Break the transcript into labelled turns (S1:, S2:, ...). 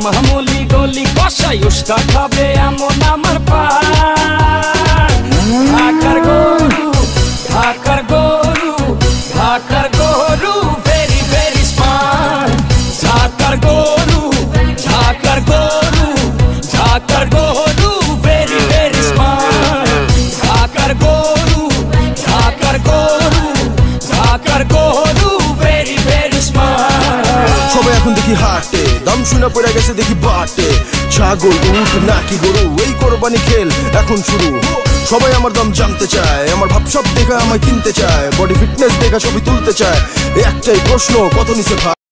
S1: মামুলি গলি কষাই উস্কা খাবে এমন আমার পান। ঢাকার গরু ঢাকার গরু ঢাকার গরু ভেরি ভেরি স্মার্ট। ঢাকার গরু ঢাকার গরু ঢাকার গরু ভেরি ভেরি স্মার্ট। ঢাকার গরু ঢাকার গরু ঢাকার গরু ভেরি ভেরি স্মার্ট।
S2: সবাই এখন দেখি হাটে দাম শুনে পড়ে গেছে দেখি বাটে। ছাগল উঠ নাকি গরু এই কোরবানি খেল এখন শুরু। সবাই আমার দাম জানতে চায়, আমার ভাব সব দেখা আমায় কিনতে চায়, বডি ফিটনেস দেখা ছবি তুলতে চায়। একটাই প্রশ্ন, কত নিচে ভাই?